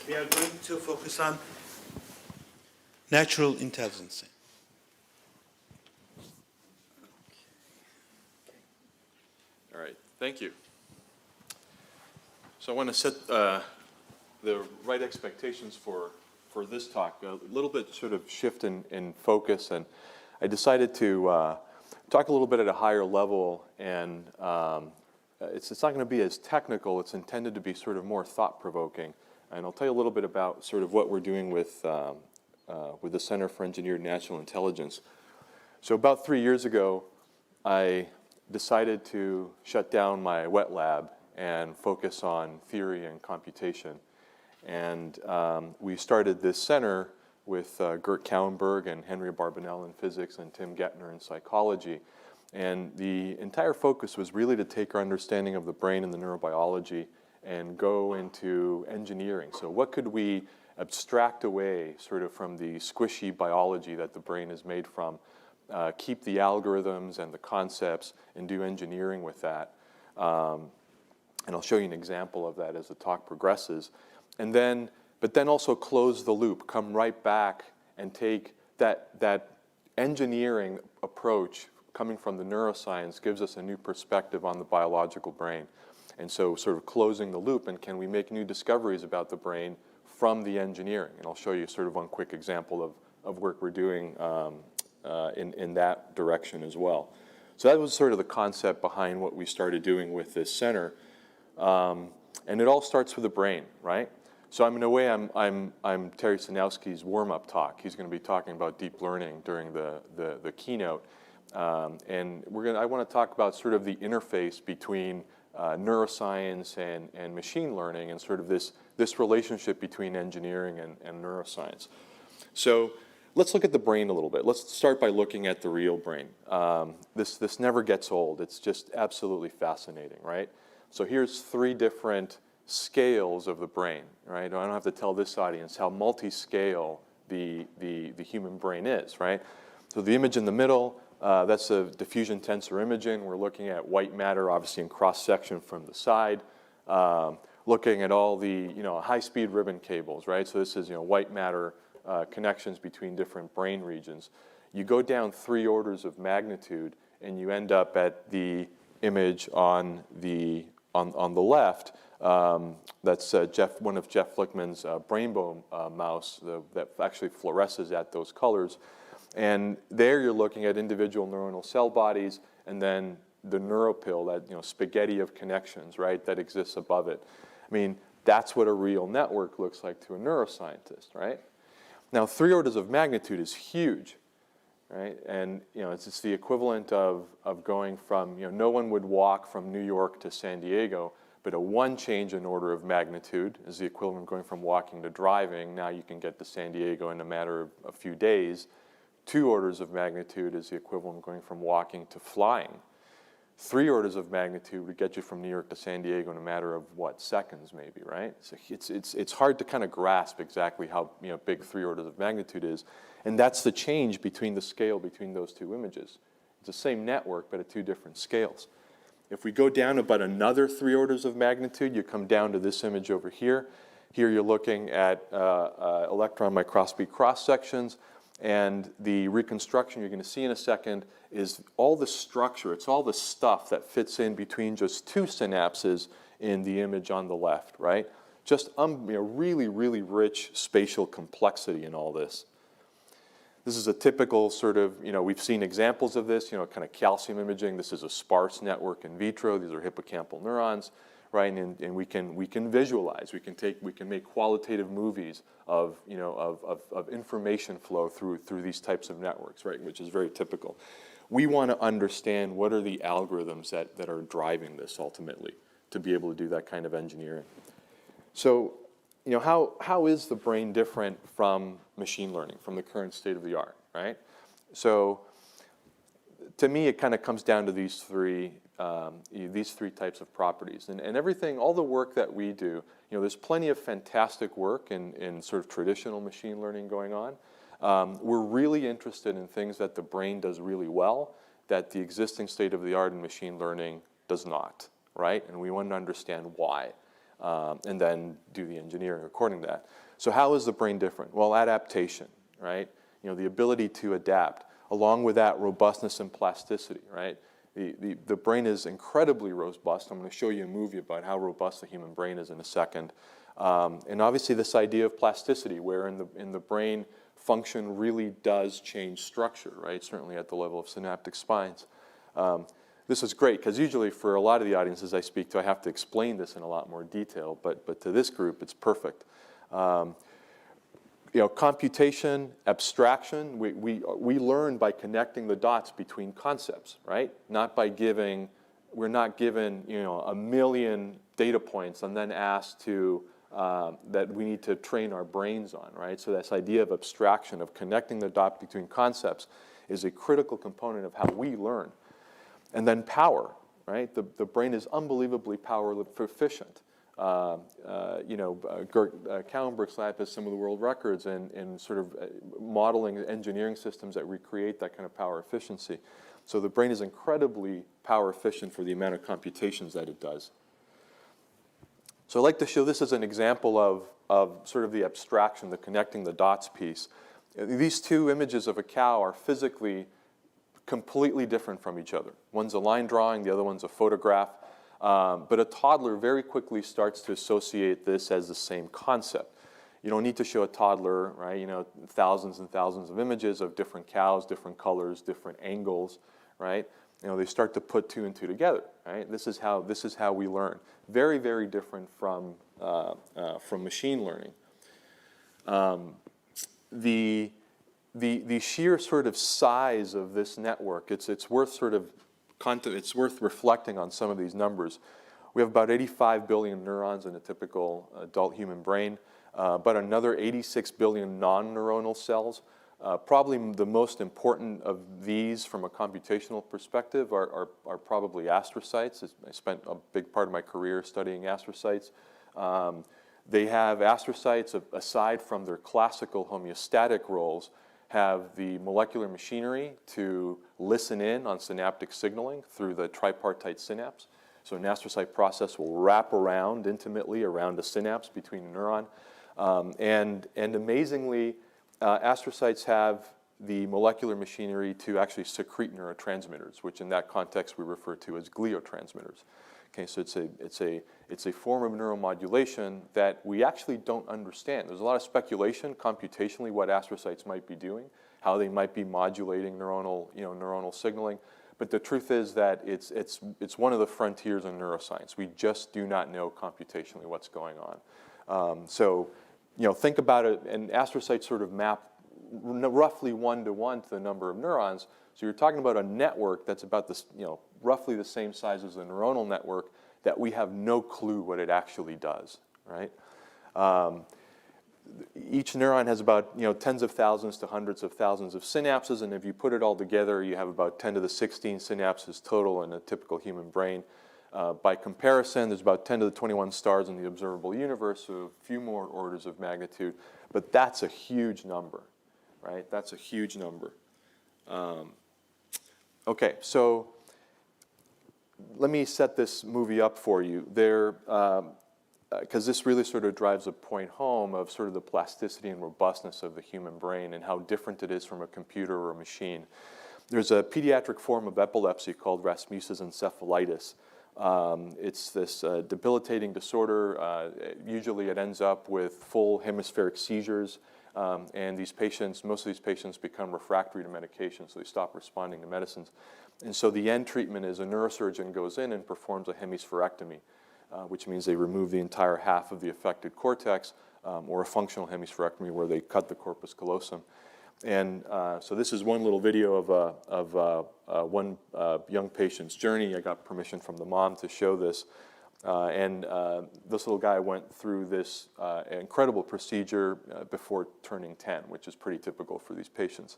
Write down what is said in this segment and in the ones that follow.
we are going to focus on natural intelligence. All right, thank you. So I want to set the right expectations for this talk, a little bit sort of shift in focus, and I decided to talk a little bit at a higher level, and it's not going to be as technical. It's intended to be sort of more thought-provoking, and I'll tell you a little bit about sort of what we're doing with the Center for Engineered Natural Intelligence. So about 3 years ago, I decided to shut down my wet lab and focus on theory and computation. And we started this center with Gert Kauenberg and Henry Barbanel in physics and Tim Gettner in psychology. And the entire focus was really to take our understanding of the brain and the neurobiology and go into engineering. So what could we abstract away sort of from the squishy biology that the brain is made from, keep the algorithms and the concepts and do engineering with that. And I'll show you an example of that as the talk progresses. And then, but then also close the loop, come right back and take that engineering approach coming from the neuroscience gives us a new perspective on the biological brain. And so sort of closing the loop, and can we make new discoveries about the brain from the engineering? And I'll show you sort of one quick example of work we're doing in that direction as well. So that was sort of the concept behind what we started doing with this center. And it all starts with the brain, right? So in a way, I'm Terry Sanowski's warm-up talk. He's going to be talking about deep learning during the keynote. And I want to talk about sort of the interface between neuroscience and machine learning and sort of this relationship between engineering and neuroscience. So let's look at the brain a little bit. Let's start by looking at the real brain. This never gets old. It's just absolutely fascinating, right? So here's 3 different scales of the brain, right? I don't have to tell this audience how multi-scale the human brain is, right? So the image in the middle, that's a diffusion tensor imaging. We're looking at white matter, obviously in cross-section from the side, looking at all the high-speed ribbon cables, right? So this is white matter connections between different brain regions. You go down 3 orders of magnitude, and you end up at the image on the left. That's one of Jeff Flickman's brainbow mouse that actually fluoresces at those colors. And there you're looking at individual neuronal cell bodies, and then the neuropil, that spaghetti of connections, right, that exists above it. I mean, that's what a real network looks like to a neuroscientist, right? Now, 3 orders of magnitude is huge, right? And it's the equivalent of going from no one would walk from New York to San Diego, but a 1 change in order of magnitude is the equivalent of going from walking to driving. Now you can get to San Diego in a matter of a few days. 2 orders of magnitude is the equivalent of going from walking to flying. 3 orders of magnitude would get you from New York to San Diego in a matter of seconds maybe, right? So it's hard to kind of grasp exactly how big 3 orders of magnitude is, and that's the change between the scale between those 2 images. It's the same network, but at 2 different scales. If we go down about another 3 orders of magnitude, you come down to this image over here. Here you're looking at electron microscopy cross sections. And the reconstruction you're going to see in a second is all the structure. It's all the stuff that fits in between just 2 synapses in the image on the left, right? Just really, really rich spatial complexity in all this. This is a typical sort of, we've seen examples of this, kind of calcium imaging. This is a sparse network in vitro. These are hippocampal neurons, right? And we can visualize. We can make qualitative movies of information flow through these types of networks, right? Which is very typical. We want to understand what are the algorithms that are driving this ultimately to be able to do that kind of engineering. So, how is the brain different from machine learning, from the current state of the art, right? So, to me, it kind of comes down to these three types of properties, and everything, all the work that we do. There's plenty of fantastic work in sort of traditional machine learning going on. We're really interested in things that the brain does really well, that the existing state of the art in machine learning does not, right? And we want to understand why. and then do the engineering according to that. So how is the brain different? Well, adaptation, right? The ability to adapt. Along with that, robustness and plasticity, right? The brain is incredibly robust. I'm going to show you a movie about how robust the human brain is in a second. And obviously this idea of plasticity, where in the brain, function really does change structure, right? Certainly at the level of synaptic spines. This is great, because usually for a lot of the audiences I speak to, I have to explain this in a lot more detail, but to this group, it's perfect. Computation, abstraction, we learn by connecting the dots between concepts, right? We're not given, a million data points and then asked to, that we need to train our brains on, right? So this idea of abstraction, of connecting the dot between concepts, is a critical component of how we learn. And then power, right? The brain is unbelievably power efficient. Gert Kallenberg's lab has some of the world records in sort of modeling engineering systems that recreate that kind of power efficiency. So the brain is incredibly power efficient for the amount of computations that it does. So I'd like to show this as an example of sort of the abstraction, the connecting the dots piece. These two images of a cow are physically completely different from each other. One's a line drawing, the other one's a photograph. But a toddler very quickly starts to associate this as the same concept. You don't need to show a toddler, right? Thousands and thousands of images of different cows, different colors, different angles, right? They start to put two and two together, right? This is how we learn. Very, very different from machine learning. The sheer sort of size of this network, it's worth reflecting on some of these numbers. We have about 85 billion neurons in a typical adult human brain, but another 86 billion non-neuronal cells. Probably the most important of these from a computational perspective are probably astrocytes. I spent a big part of my career studying astrocytes. They have astrocytes, aside from their classical homeostatic roles, have the molecular machinery to listen in on synaptic signaling through the tripartite synapse. So an astrocyte process will wrap around intimately around a synapse between a neuron. And amazingly, astrocytes have the molecular machinery to actually secrete neurotransmitters, which in that context we refer to as gliotransmitters. Okay, so it's a form of neuromodulation that we actually don't understand. There's a lot of speculation computationally what astrocytes might be doing, how they might be modulating neuronal signaling. But the truth is that it's one of the frontiers in neuroscience. We just do not know computationally what's going on. So think about it, and astrocytes sort of map roughly 1-to-1 to the number of neurons. So you're talking about a network that's about this, roughly the same size as the neuronal network that we have no clue what it actually does, right? Each neuron has about tens of thousands to hundreds of thousands of synapses, and if you put it all together, you have about 10 to the 16 synapses total in a typical human brain. By comparison, there's about 10 to the 21 stars in the observable universe, so a few more orders of magnitude, but that's a huge number, right? That's a huge number. Okay, so let me set this movie up for you. Because this really sort of drives a point home of sort of the plasticity and robustness of the human brain and how different it is from a computer or a machine. There's a pediatric form of epilepsy called Rasmus's encephalitis. It's this debilitating disorder. Usually it ends up with full hemispheric seizures. And most of these patients become refractory to medication, so they stop responding to medicines. And so the end treatment is a neurosurgeon goes in and performs a hemispherectomy, which means they remove the entire half of the affected cortex, or a functional hemispherectomy where they cut the corpus callosum. And so this is one little video of one young patient's journey. I got permission from the mom to show this. And this little guy went through this incredible procedure before turning 10, which is pretty typical for these patients.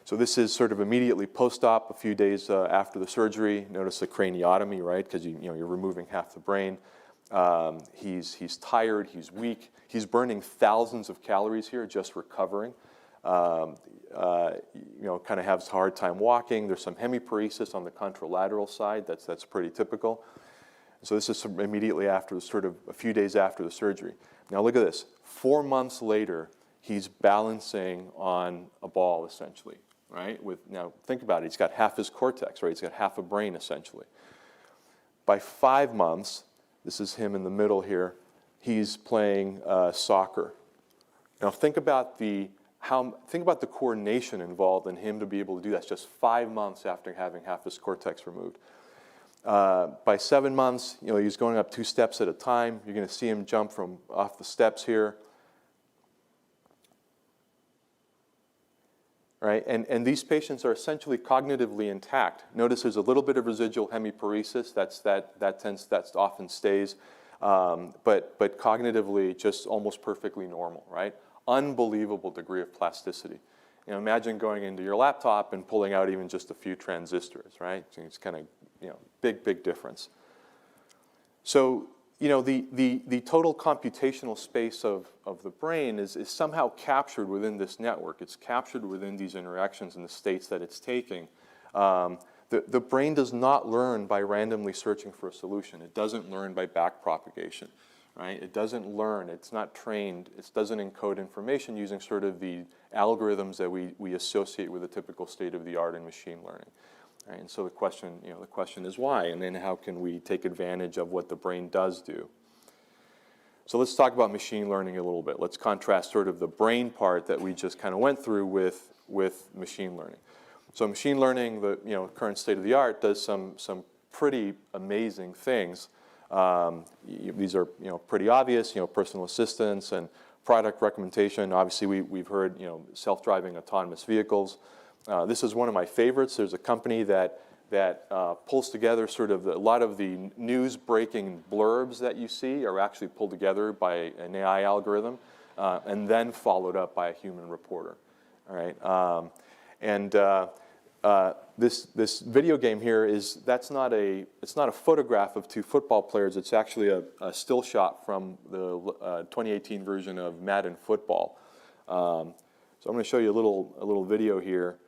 So this is sort of immediately post-op, a few days after the surgery. Notice the craniotomy, right? Because you're removing half the brain. He's tired, he's weak. He's burning thousands of calories here just recovering. Kind of has a hard time walking. There's some hemiparesis on the contralateral side. That's pretty typical. So this is immediately after, sort of a few days after the surgery. Now look at this. 4 months later, he's balancing on a ball, essentially, right? Now think about it. He's got half his cortex, right? He's got half a brain, essentially. By 5 months, this is him in the middle here, he's playing soccer. Now think about the coordination involved in him to be able to do that just 5 months after having half his cortex removed. By 7 months, he's going up 2 steps at a time. You're going to see him jump from off the steps here. Right? And these patients are essentially cognitively intact. Notice there's a little bit of residual hemiparesis. That often stays, but cognitively just almost perfectly normal. Right? Unbelievable degree of plasticity. Imagine going into your laptop and pulling out even just a few transistors. Right? It's kind of big difference. So the total computational space of the brain is somehow captured within this network. It's captured within these interactions and the states that it's taking. The brain does not learn by randomly searching for a solution. It doesn't learn by backpropagation, right? It doesn't learn. It's not trained. It doesn't encode information using sort of the algorithms that we associate with a typical state-of-the-art in machine learning. Right, and so the question is why, and then how can we take advantage of what the brain does do? So let's talk about machine learning a little bit. Let's contrast sort of the brain part that we just kind of went through with machine learning. So machine learning, the current state of the art, does some pretty amazing things. These are pretty obvious, personal assistance and product recommendation. Obviously, we've heard self-driving autonomous vehicles. This is one of my favorites. There's a company that pulls together sort of a lot of the news breaking blurbs that you see are actually pulled together by an AI algorithm and then followed up by a human reporter. All right, this video game here it's not a photograph of 2 football players. It's actually a still shot from the 2018 version of Madden Football. So I'm going to show you a little video here,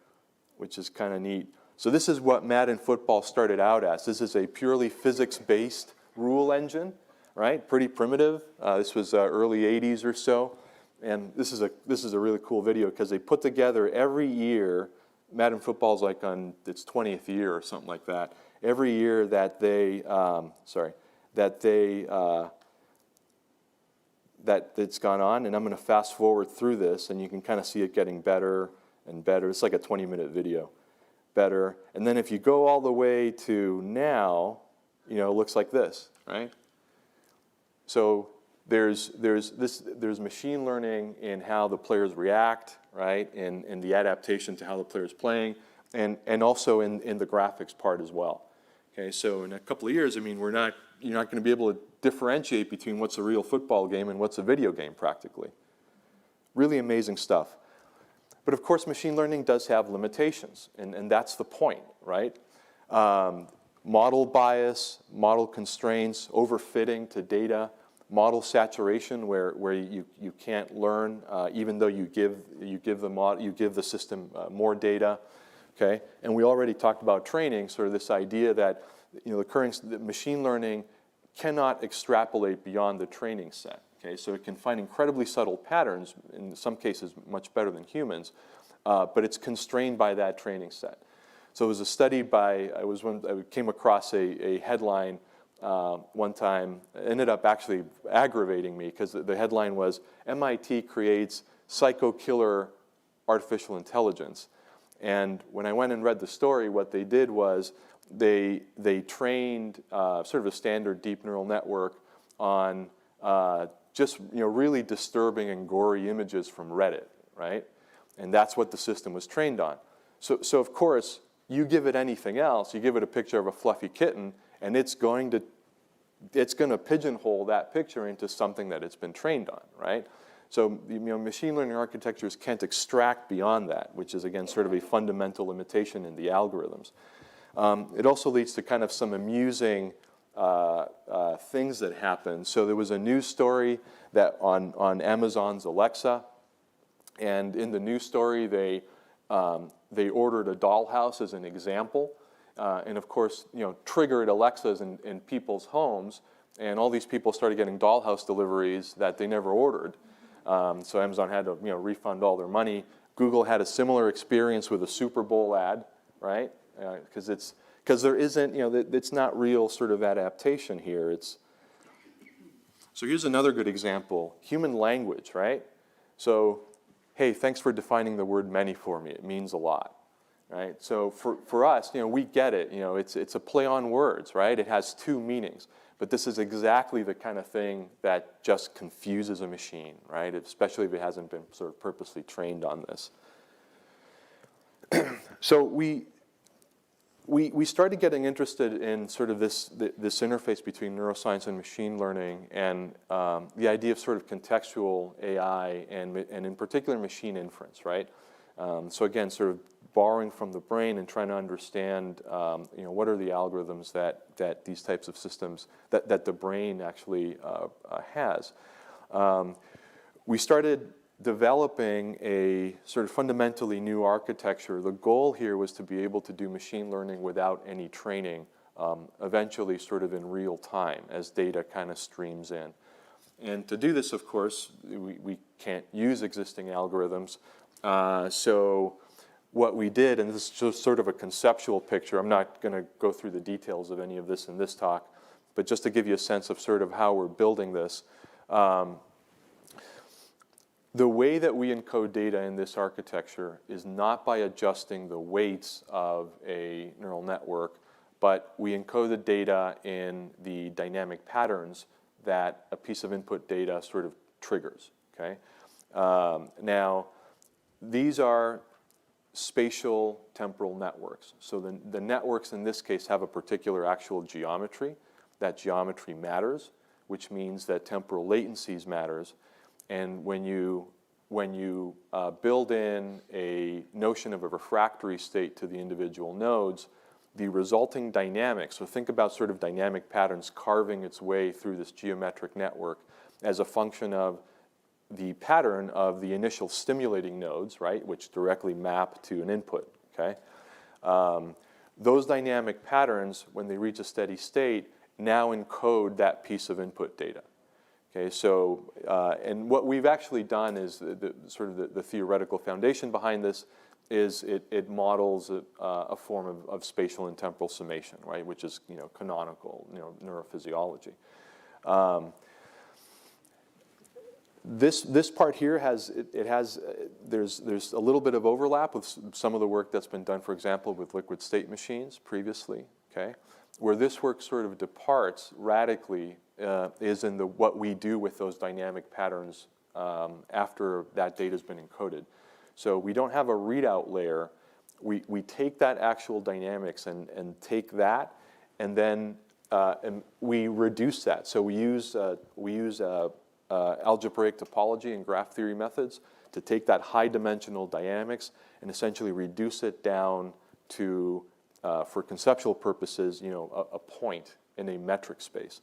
which is kind of neat. So this is what Madden Football started out as. This is a purely physics-based rule engine, right? Pretty primitive. This was early 80s or so. And this is a really cool video because they put together every year, Madden Football is like on its 20th year or something like that. Every year that it's gone on, and I'm going to fast forward through this, and you can kind of see it getting better and better. It's like a 20-minute video, better. And then if you go all the way to now, it looks like this, right? So there's machine learning in how the players react, right, and the adaptation to how the player's playing, and also in the graphics part as well. Okay, so in a couple of years, you're not going to be able to differentiate between what's a real football game and what's a video game, practically. Really amazing stuff. But of course, machine learning does have limitations, and that's the point, right? Model bias, model constraints, overfitting to data, model saturation, where you can't learn even though you give the system more data, okay? And we already talked about training, sort of this idea that the machine learning cannot extrapolate beyond the training set. Okay, so it can find incredibly subtle patterns, in some cases much better than humans, but it's constrained by that training set. So it was a study I came across a headline one time, ended up actually aggravating me because the headline was, MIT creates psycho-killer artificial intelligence. And when I went and read the story, what they did was they trained sort of a standard deep neural network on just really disturbing and gory images from Reddit, right? And that's what the system was trained on. So of course, you give it anything else, you give it a picture of a fluffy kitten, and it's going to pigeonhole that picture into something that it's been trained on, right? So machine learning architectures can't extract beyond that, which is again sort of a fundamental limitation in the algorithms. It also leads to kind of some amusing things that happen. So there was a news story that on Amazon's Alexa, and in the news story they ordered a dollhouse as an example, and of course, triggered Alexas in people's homes, and all these people started getting dollhouse deliveries that they never ordered. So Amazon had to refund all their money. Google had a similar experience with a Super Bowl ad, right? Because there isn't, it's not real sort of adaptation here. So here's another good example, human language, right? So, hey, thanks for defining the word many for me. It means a lot, right? So for us, we get it. It's a play on words, right? It has two meanings. But this is exactly the kind of thing that just confuses a machine, right? Especially if it hasn't been sort of purposely trained on this. So we started getting interested in sort of this interface between neuroscience and machine learning, and the idea of sort of contextual AI and in particular machine inference, right? So again, sort of borrowing from the brain and trying to understand, what are the algorithms that these types of systems, that the brain actually has. We started developing a sort of fundamentally new architecture. The goal here was to be able to do machine learning without any training, eventually sort of in real time as data kind of streams in. And to do this, of course, we can't use existing algorithms. So what we did, and this is just sort of a conceptual picture, I'm not going to go through the details of any of this in this talk, but just to give you a sense of sort of how we're building this. The way that we encode data in this architecture is not by adjusting the weights of a neural network, but we encode the data in the dynamic patterns that a piece of input data sort of triggers, okay? Now, these are spatial temporal networks. So the networks in this case have a particular actual geometry. That geometry matters, which means that temporal latencies matters. And when you build in a notion of a refractory state to the individual nodes, the resulting dynamics, so think about sort of dynamic patterns carving its way through this geometric network as a function of the pattern of the initial stimulating nodes, right, which directly map to an input, okay? Those dynamic patterns, when they reach a steady state, now encode that piece of input data. Okay, so, and what we've actually done is the theoretical foundation behind this is it models a form of spatial and temporal summation, right, which is, canonical, neurophysiology. This part here there's a little bit of overlap with some of the work that's been done, for example, with liquid state machines previously, okay? Where this work sort of departs radically is in what we do with those dynamic patterns after that data has been encoded. So we don't have a readout layer. We take that actual dynamics and take that, and then we reduce that. So we use algebraic topology and graph theory methods to take that high dimensional dynamics and essentially reduce it down to, for conceptual purposes, a point in a metric space.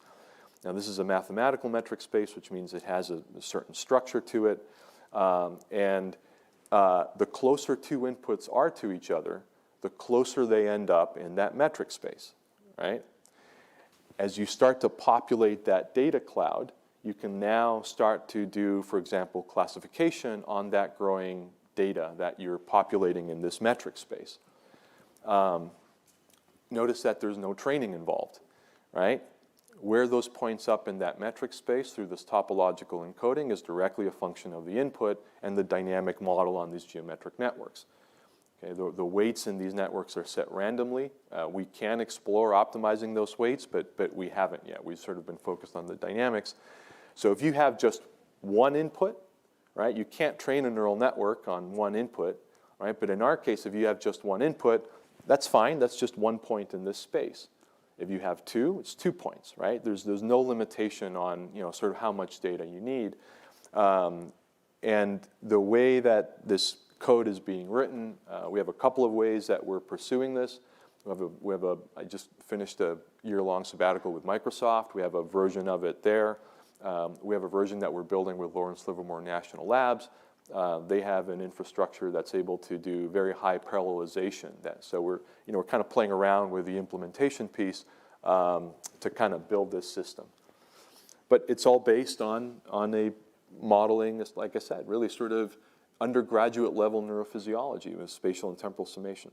Now this is a mathematical metric space, which means it has a certain structure to it. And the closer two inputs are to each other, the closer they end up in that metric space, right? As you start to populate that data cloud, you can now start to do, for example, classification on that growing data that you're populating in this metric space. Notice that there's no training involved, right? Where those points up in that metric space through this topological encoding is directly a function of the input and the dynamic model on these geometric networks. Okay, the weights in these networks are set randomly. We can explore optimizing those weights, but we haven't yet. We've sort of been focused on the dynamics. So if you have just one input, right, you can't train a neural network on one input, right? But in our case, if you have just one input, that's fine. That's just one point in this space. If you have two, it's 2 points, right? There's no limitation on, sort of how much data you need. And the way that this code is being written, we have a couple of ways that we're pursuing this. I just finished a year-long sabbatical with Microsoft. We have a version of it there. We have a version that we're building with Lawrence Livermore National Labs. They have an infrastructure that's able to do very high parallelization. So we're kind of playing around with the implementation piece to kind of build this system. But it's all based on a modeling, like I said, really sort of undergraduate level neurophysiology with spatial and temporal summation.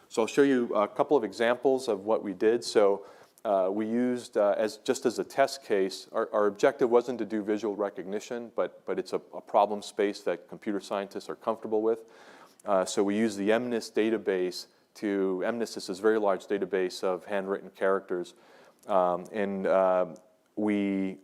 So I'll show you a couple of examples of what we did. So we used, just as a test case, our objective wasn't to do visual recognition, but it's a problem space that computer scientists are comfortable with. So we used the MNIST database MNIST is this very large database of handwritten characters, and we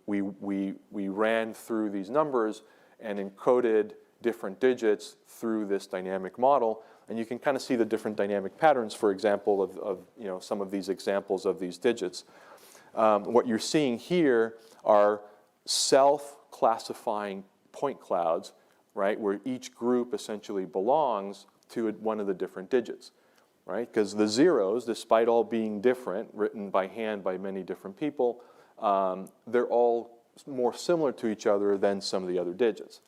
ran through these numbers and encoded different digits through this dynamic model. And you can kind of see the different dynamic patterns, for example, of some of these examples of these digits. What you're seeing here are self-classifying point clouds, right, where each group essentially belongs to one of the different digits, right? Because the zeros, despite all being different, written by hand by many different people, they're all more similar to each other than some of the other digits.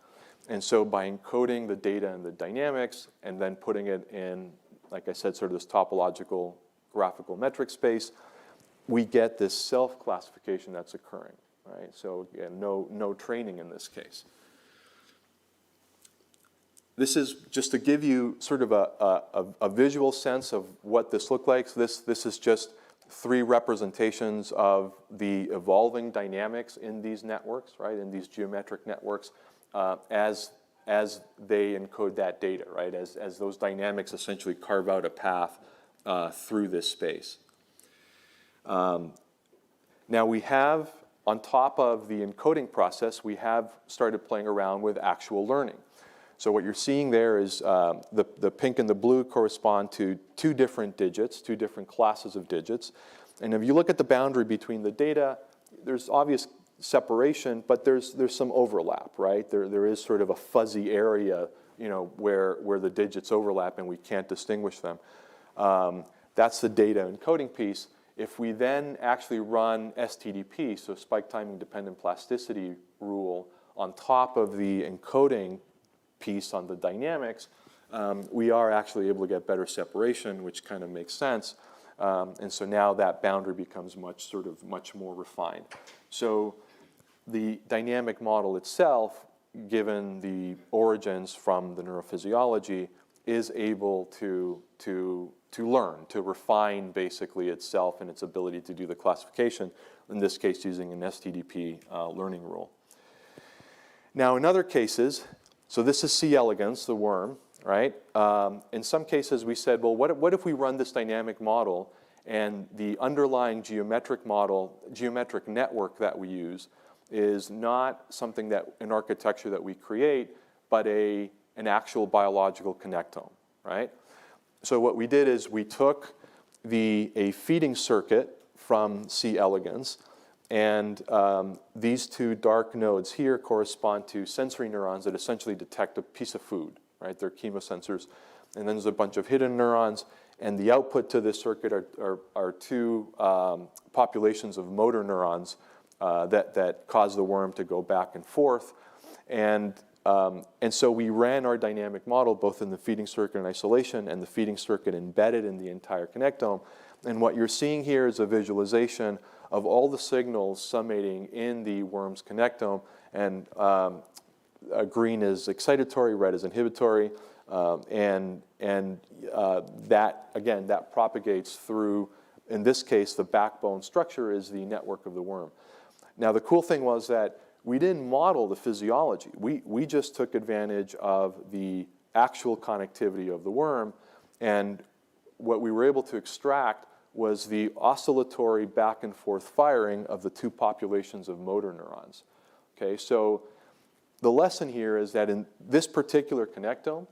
And so by encoding the data and the dynamics and then putting it in, like I said, sort of this topological graphical metric space, we get this self-classification that's occurring, right? So again, no training in this case. This is just to give you sort of a visual sense of what this looks like. So this is just 3 representations of the evolving dynamics in these networks, right, in these geometric networks. As they encode that data, right? As those dynamics essentially carve out a path through this space. Now we have, on top of the encoding process, we have started playing around with actual learning. So what you're seeing there is the pink and the blue correspond to 2 different digits, 2 different classes of digits. And if you look at the boundary between the data, there's obvious separation, but there's some overlap, right? There is sort of a fuzzy area, where the digits overlap and we can't distinguish them. That's the data encoding piece. If we then actually run STDP, so spike timing dependent plasticity rule, on top of the encoding piece on the dynamics, we are actually able to get better separation, which kind of makes sense. And so now that boundary becomes much more refined. So the dynamic model itself, given the origins from the neurophysiology, is able to learn, to refine basically itself and its ability to do the classification, in this case using an STDP learning rule. Now in other cases, so this is C. elegans, the worm, right? In some cases we said, well, what if we run this dynamic model and the underlying geometric network that we use is not something an architecture that we create, but an actual biological connectome, right? So what we did is we took a feeding circuit from C. elegans, and these 2 dark nodes here correspond to sensory neurons that essentially detect a piece of food, right? They're chemosensors. And then there's a bunch of hidden neurons, and the output to this circuit are 2 populations of motor neurons that cause the worm to go back and forth. And so we ran our dynamic model both in the feeding circuit in isolation and the feeding circuit embedded in the entire connectome. And what you're seeing here is a visualization of all the signals summating in the worm's connectome. And green is excitatory, red is inhibitory. And that, again, that propagates through, in this case, the backbone structure is the network of the worm. Now, the cool thing was that we didn't model the physiology. We just took advantage of the actual connectivity of the worm, and what we were able to extract was the oscillatory back and forth firing of the 2 populations of motor neurons. Okay, so the lesson here is that in this particular connectome,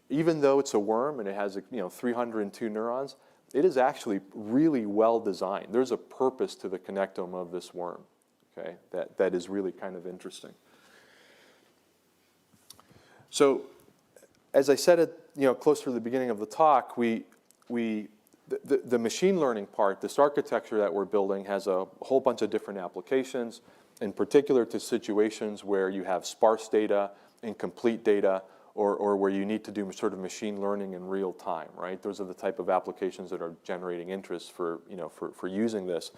even though it's a worm and it has 302 neurons, it is actually really well designed. There's a purpose to the connectome of this worm, okay, that is really kind of interesting. So as I said close to the beginning of the talk, the machine learning part, this architecture that we're building, has a whole bunch of different applications, in particular to situations where you have sparse data incomplete data, or where you need to do sort of machine learning in real time, right? Those are the type of applications that are generating interest for, for using this.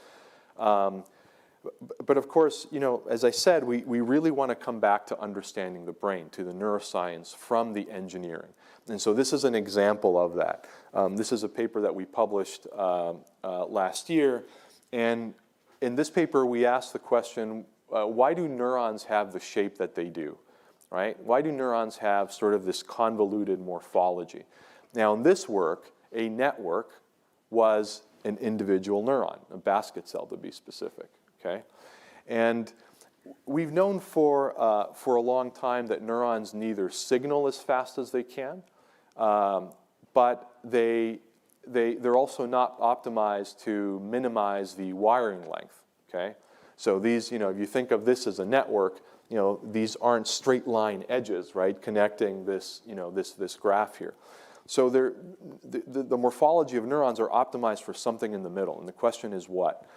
But of course, as I said, we really want to come back to understanding the brain, to the neuroscience from the engineering. And so this is an example of that. This is a paper that we published last year. And in this paper, we asked the question, why do neurons have the shape that they do? Right? Why do neurons have sort of this convoluted morphology? Now, in this work, a network was an individual neuron, a basket cell to be specific. Okay? And we've known for a long time that neurons neither signal as fast as they can, but they're also not optimized to minimize the wiring length. Okay? So these, if you think of this as a network, these aren't straight line edges, right, connecting this, this graph here. So the morphology of neurons are optimized for something in the middle, and the question is what?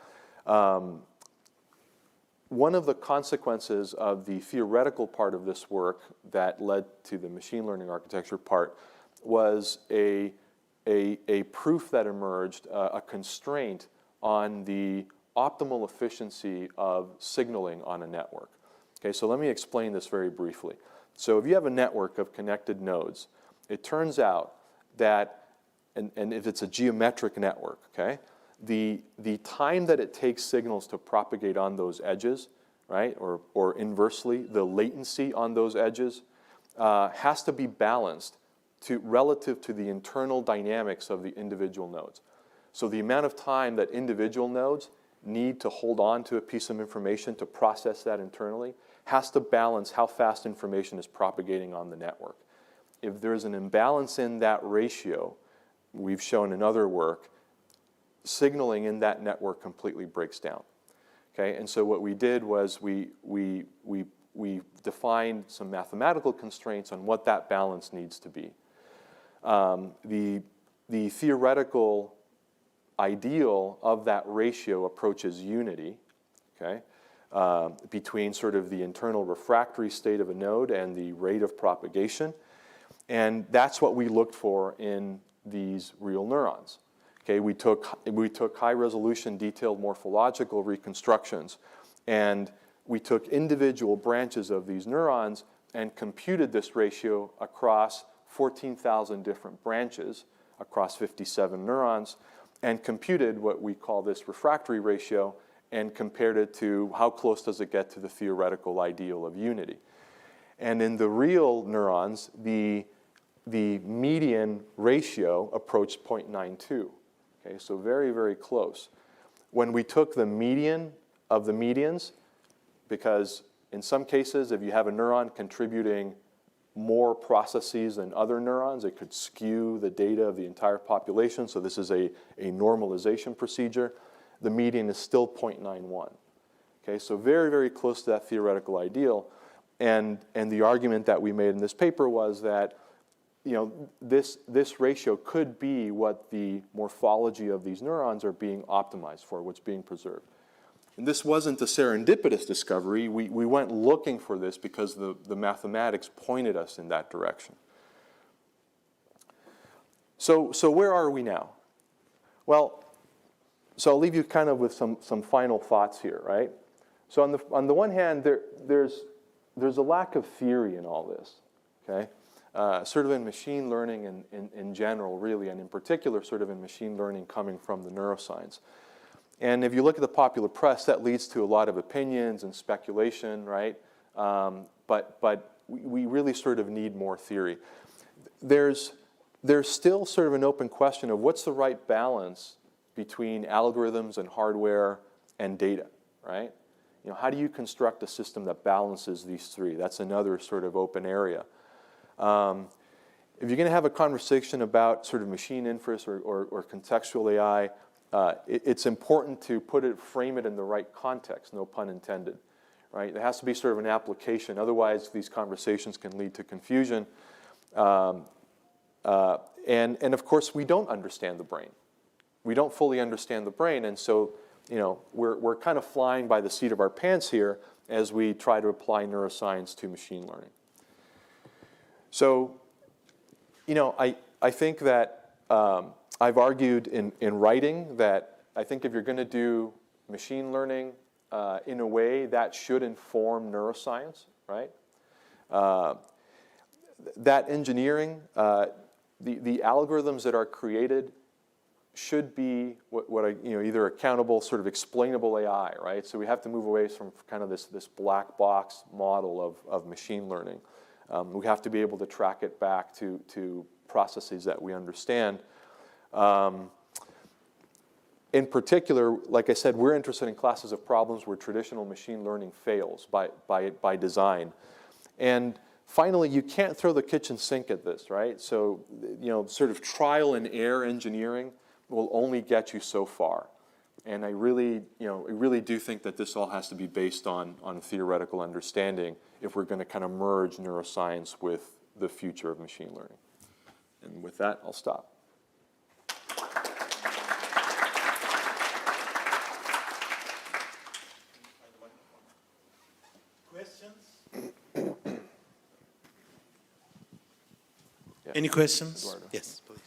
One of the consequences of the theoretical part of this work that led to the machine learning architecture part was a proof that emerged, a constraint on the optimal efficiency of signaling on a network. Okay, so let me explain this very briefly. So if you have a network of connected nodes, it turns out that, and if it's a geometric network, okay, the time that it takes signals to propagate on those edges, right, or inversely, the latency on those edges has to be balanced relative to the internal dynamics of the individual nodes. So the amount of time that individual nodes need to hold on to a piece of information to process that internally has to balance how fast information is propagating on the network. If there's an imbalance in that ratio, we've shown in other work, signaling in that network completely breaks down. Okay, and so what we did was we defined some mathematical constraints on what that balance needs to be. The theoretical ideal of that ratio approaches unity, okay, between sort of the internal refractory state of a node and the rate of propagation. And that's what we looked for in these real neurons. Okay, we took high-resolution detailed morphological reconstructions, and we took individual branches of these neurons and computed this ratio across 14,000 different branches across 57 neurons, and computed what we call this refractory ratio and compared it to how close does it get to the theoretical ideal of unity. And in the real neurons, the median ratio approached 0.92. Okay, so very, very close. When we took the median of the medians, because in some cases, if you have a neuron contributing more processes than other neurons, it could skew the data of the entire population. So this is a normalization procedure. The median is still 0.91. Okay, so very, very close to that theoretical ideal. And the argument that we made in this paper was that this ratio could be what the morphology of these neurons are being optimized for, what's being preserved. And this wasn't a serendipitous discovery. We went looking for this because the mathematics pointed us in that direction. So where are we now? Well, so I'll leave you kind of with some final thoughts here, right? So on the one hand, there's a lack of theory in all this, okay? Sort of in machine learning in general, really, and in particular, sort of in machine learning coming from the neuroscience. And if you look at the popular press, that leads to a lot of opinions and speculation, right? But we really sort of need more theory. There's still sort of an open question of what's the right balance between algorithms and hardware and data, right? How do you construct a system that balances these three? That's another sort of open area. If you're going to have a conversation about sort of machine inference or contextual AI, it's important to frame it in the right context, no pun intended, right? There has to be sort of an application. Otherwise, these conversations can lead to confusion. And of course, we don't understand the brain. We don't fully understand the brain, and so we're kind of flying by the seat of our pants here as we try to apply neuroscience to machine learning. So, you know, I think that I've argued in writing that I think if you're going to do machine learning in a way that should inform neuroscience, right? That engineering, the algorithms that are created should be either accountable, sort of explainable AI, right? So we have to move away from kind of this black box model of machine learning. We have to be able to track it back to processes that we understand. In particular, like I said, we're interested in classes of problems where traditional machine learning fails by design. And finally, you can't throw the kitchen sink at this, right? So, you know, sort of trial and error engineering will only get you so far. And I really do think that this all has to be based on theoretical understanding if we're going to kind of merge neuroscience with the future of machine learning. And with that, I'll stop. Questions? Any questions? Eduardo. Yes, please.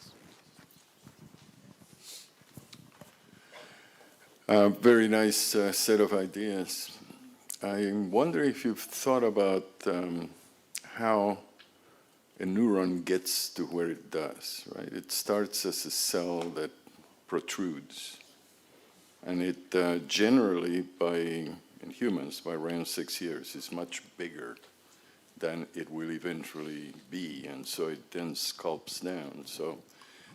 Very nice set of ideas. I wonder if you've thought about how a neuron gets to where it does, right? It starts as a cell that protrudes, and it generally, in humans, by around 6 years, is much bigger than it will eventually be, and so it then sculpts down. So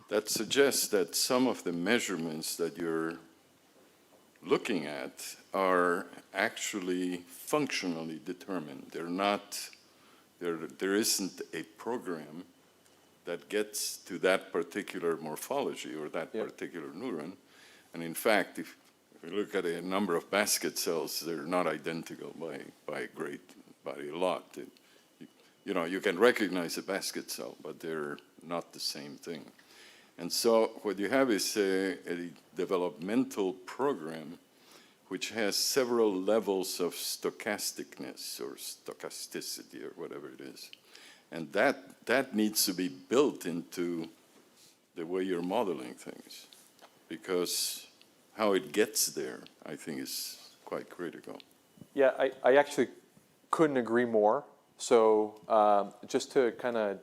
that suggests that some of the measurements that you're looking at are actually functionally determined. They're not, there isn't a program that gets to that particular morphology or that particular neuron. And in fact, if you look at a number of basket cells, they're not identical by a lot. You know, you can recognize a basket cell, but they're not the same thing. And so what you have is a developmental program which has several levels of stochasticness or stochasticity or whatever it is. And that needs to be built into the way you're modeling things, because how it gets there, I think, is quite critical. Yeah, I actually couldn't agree more. So just to kind of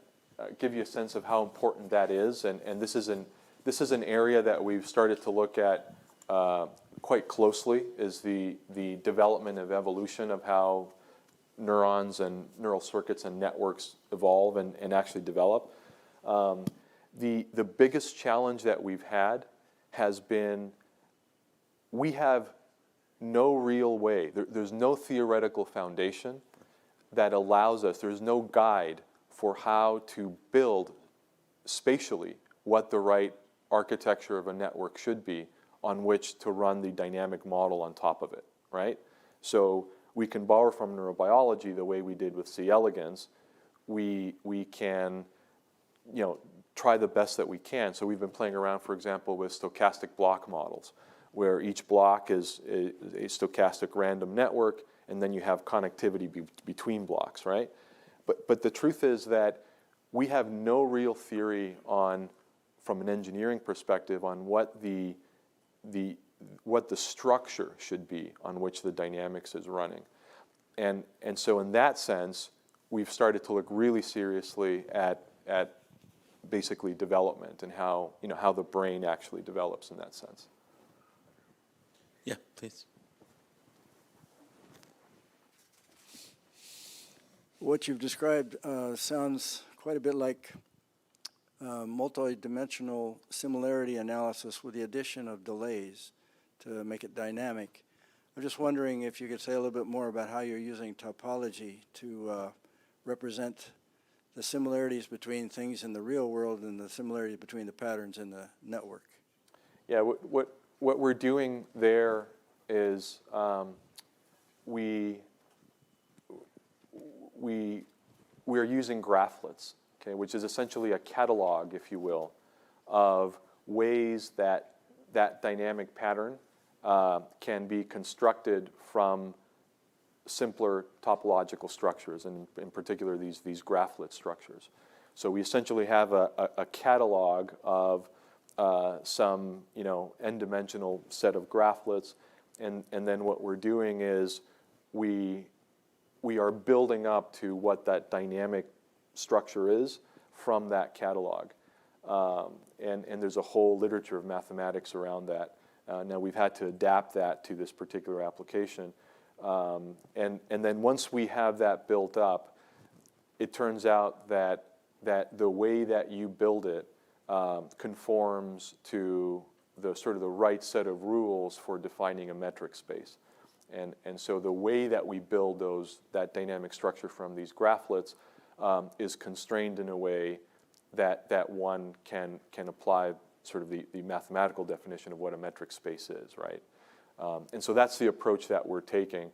give you a sense of how important that is, and this is an area that we've started to look at quite closely, is the development of evolution of how neurons and neural circuits and networks evolve and actually develop. The biggest challenge that we've had has been we have no real way, there's no theoretical foundation that allows us, there's no guide for how to build spatially what the right architecture of a network should be on which to run the dynamic model on top of it, right? So we can borrow from neurobiology the way we did with C. elegans. We can, you know, try the best that we can. So we've been playing around, for example, with stochastic block models, where each block is a stochastic random network, and then you have connectivity between blocks, right? But the truth is that we have no real theory on, from an engineering perspective, on what the structure should be on which the dynamics is running. And so in that sense, we've started to look really seriously at basically development and how the brain actually develops in that sense. Yeah, please. What you've described sounds quite a bit like multi-dimensional similarity analysis with the addition of delays to make it dynamic. I'm just wondering if you could say a little bit more about how you're using topology to represent the similarities between things in the real world and the similarities between the patterns in the network. Yeah, what we're doing there is we're using graphlets, okay, which is essentially a catalog, if you will, of ways that dynamic pattern can be constructed from simpler topological structures, and in particular these graphlet structures. So we essentially have a catalog of some n-dimensional set of graphlets, and then what we're doing is we are building up to what that dynamic structure is from that catalog. And there's a whole literature of mathematics around that. Now we've had to adapt that to this particular application. And then once we have that built up, it turns out that the way that you build it conforms to the sort of the right set of rules for defining a metric space. And so the way that we build that dynamic structure from these graphlets is constrained in a way that one can apply sort of the mathematical definition of what a metric space is, right? And so that's the approach that we're taking.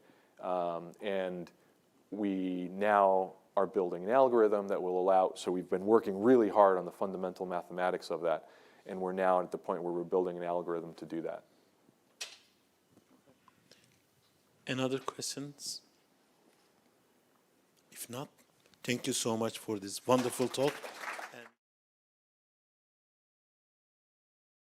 And we now are building an algorithm that will allow, so we've been working really hard on the fundamental mathematics of that, and we're now at the point where we're building an algorithm to do that. Any other questions? If not, thank you so much for this wonderful talk.